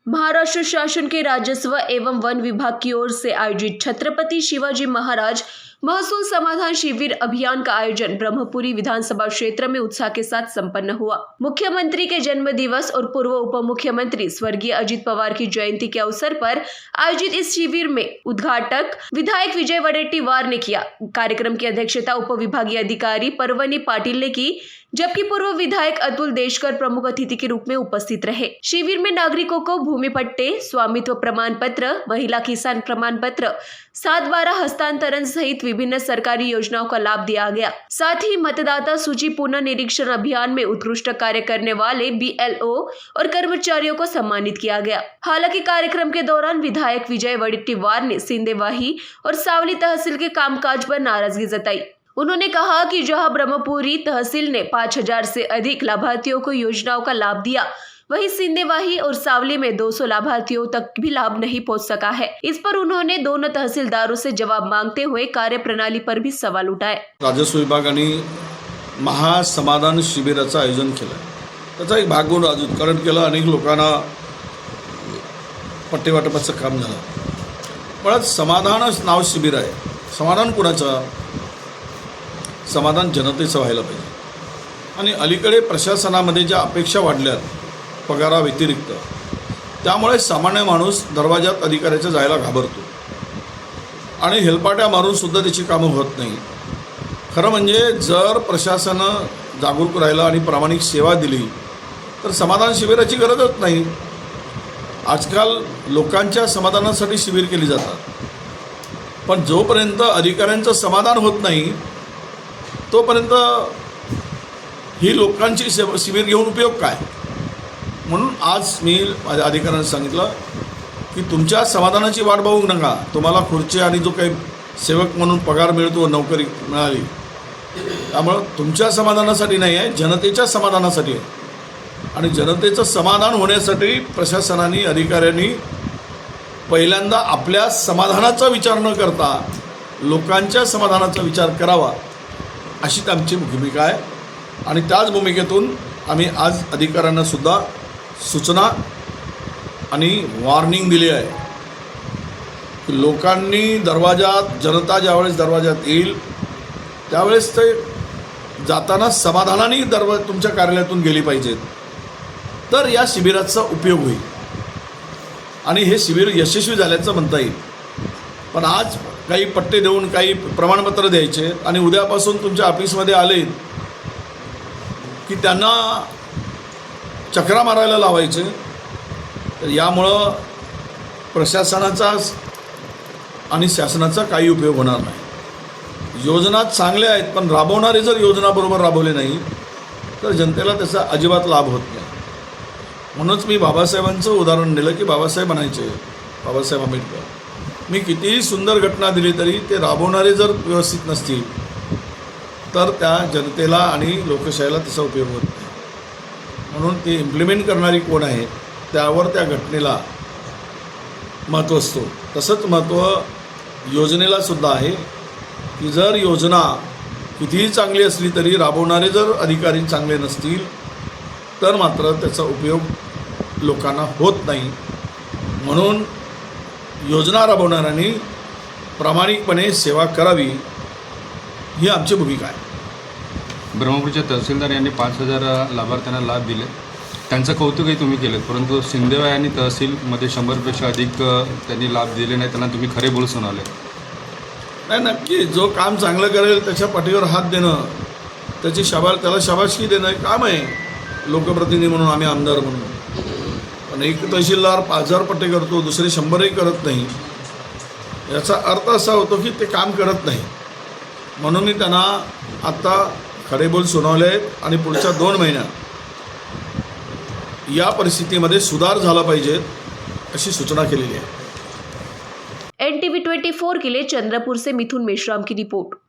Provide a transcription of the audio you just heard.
महाराष्ट्र शासन के राजस्व एवं वन विभाग की ओर से आयोजित छत्रपति शिवाजी महाराज महसूल समाधान शिविर अभियान का आयोजन ब्रह्मपुरी विधानसभा क्षेत्र में उत्साह के साथ संपन्न हुआ। मुख्यमंत्री के जन्म दिवस और पूर्व उप मुख्यमंत्री स्वर्गीय अजित पवार की जयंती के अवसर पर आयोजित इस शिविर में उद्घाटक विधायक विजय वडेट्टीवार ने किया। कार्यक्रम की अध्यक्षता उप विभागीय अधिकारी परवनी पाटिल ने की, जबकि पूर्व विधायक अतुल देशकर प्रमुख अतिथि के रूप में उपस्थित रहे। शिविर में नागरिकों को भूमि पट्टे, स्वामित्व प्रमाण पत्र, महिला किसान प्रमाण पत्र, 7/12 हस्तांतरण सहित विभिन्न सरकारी योजनाओं का लाभ दिया गया। साथ ही मतदाता सूची पुनर्निरीक्षण अभियान में उत्कृष्ट कार्य करने वाले BLO और कर्मचारियों को सम्मानित किया गया। हालांकि कार्यक्रम के दौरान विधायक विजय वडेट्टीवार ने सिंदेवाही और सावली तहसील के कामकाज पर नाराजगी जताई। उन्होंने कहा कि जहां ब्रह्मपुरी तहसील ने 5000 से अधिक लाभार्थियों को योजनाओं का लाभ दिया, वहीं सिंदेवाही और सावली में 200 लाभार्थियों तक भी लाभ नहीं पहुंच सका है। इस पर उन्होंने दोनों तहसीलदारों से जवाब मांगते हुए कार्यप्रणाली पर भी सवाल उठाए। राजस्व विभागाने महासमाधान शिबिराचं आयोजन केलं। त्याचा एक भाग म्हणून राजूकरण केलं, अनेक लोकांना पट्टे वाटपाचं काम झालं। मुळात समाधानच नाव शिबिर आहे। समाधान कुणाचं? समाधान जनतेचं व्हायला पाहिजे। आणि अलीकडे प्रशासनामध्ये ज्या अपेक्षा वाढल्यात पगाराव्यतिरिक्त, त्यामुळे सामान्य माणूस दरवाजात अधिकाऱ्याच्या जायला घाबरतो आणि हेलपाट्या मारून सुद्धा त्याची कामं होत नाही। खरं म्हणजे जर प्रशासन जागरूक राहिलं आणि प्रामाणिक सेवा दिली तर समाधान शिबिराची गरजच नाही। आजकाल लोकांच्या समाधानासाठी शिबिर केली जातात, पण जोपर्यंत अधिकाऱ्यांचं समाधान होत नाही तोपर्यंत ही लोकांची शिबिर घेऊन उपयोग काय? म्हणून आज मी माझ्या अधिकाऱ्यांना सांगितलं की तुमच्या समाधानाची वाट बघू नका। तुम्हाला खुर्ची आणि जो काही सेवक म्हणून पगार मिळतो, नोकरी मिळाली, त्यामुळे तुमच्या समाधानासाठी नाही आहे, जनतेच्या समाधानासाठी आहे। आणि जनतेचं समाधान होण्यासाठी प्रशासनाने, अधिकाऱ्यांनी पहिल्यांदा आपल्या समाधानाचा विचार न करता लोकांच्या समाधानाचा विचार करावा, अशी आमची भूमिका आहे। आणि त्याच भूमिकेतून आम्ही आज अधिकाऱ्यांना सुद्धा सूचना आणि वॉर्निंग दिली आहे की लोकांनी दरवाजात, जनता ज्यावेळेस दरवाजात येईल त्यावेळेस ते जाताना समाधानाने तुमच्या कार्यालयातून गेली पाहिजेत, तर या शिबिराचा उपयोग होईल आणि हे शिबिर यशस्वी झाल्याचं म्हणता येईल। पण आज काही पट्टे देऊन काही प्रमाणपत्र द्यायचे आणि उद्यापासून तुमच्या ऑफिसमध्ये आले की त्यांना चक्रा मारायला लावायचे, तर यामुळं प्रशासनाचा आणि शासनाचा काही उपयोग होणार नाही। योजना चांगल्या आहेत, पण राबवणारे जर योजना बरोबर राबवले नाही तर जनतेला त्याचा अजिबात लाभ होत नाही। म्हणूनच मी बाबासाहेबांचं उदाहरण दिलं की बाबासाहेब म्हणायचे, बाबासाहेब आंबेडकर, मी कितीही सुंदर घटना दिली तरी ते राबवणारे जर व्यवस्थित नसतील तर त्या जनतेला आणि लोकशाहीला त्याचा उपयोग होत नाही। म्हणून ते इम्प्लिमेंट करणारी कोण आहे त्यावर त्या घटनेला महत्त्व असतो। तसंच महत्त्व योजनेला सुद्धा आहे की जर योजना कितीही चांगली असली तरी राबवणारे जर अधिकारी चांगले नसतील तर मात्र त्याचा उपयोग लोकांना होत नाही। म्हणून योजना राबवणाऱ्यांनी प्रामाणिकपणे सेवा करावी, ही आमची भूमिका आहे। ब्रह्मपुरीच्या तहसीलदार यांनी 5000 लाभार्थ्यांना लाभ दिले, त्यांचं कौतुकही तुम्ही केलं, परंतु सिंदेवाही आणि तहसीलमध्ये 100पेक्षा अधिक त्यांनी लाभ दिले नाही, त्यांना तुम्ही खरे बोल सुनावले। नाही, नक्की जो काम चांगलं करेल त्याच्या पाठीवर हात देणं, त्याला शाबासकी देणं हे काम आहे लोकप्रतिनिधी म्हणून, आम्ही आमदार म्हणून। पण एक तहसीलदार 5000 पट्टे करतो, दुसरे 100ही करत नाही, याचा अर्थ असा होतो की ते काम करत नाही। म्हणून मी त्यांना आत्ता खरे बोल सुनावले आहेत आणि पुढच्या 2 महिन्यात या परिस्थितीमध्ये सुधार झाला पाहिजे अशी सूचना केलेली आहे। NTV 24 के लिए चंद्रपुर से मिथुन मेश्राम की रिपोर्ट।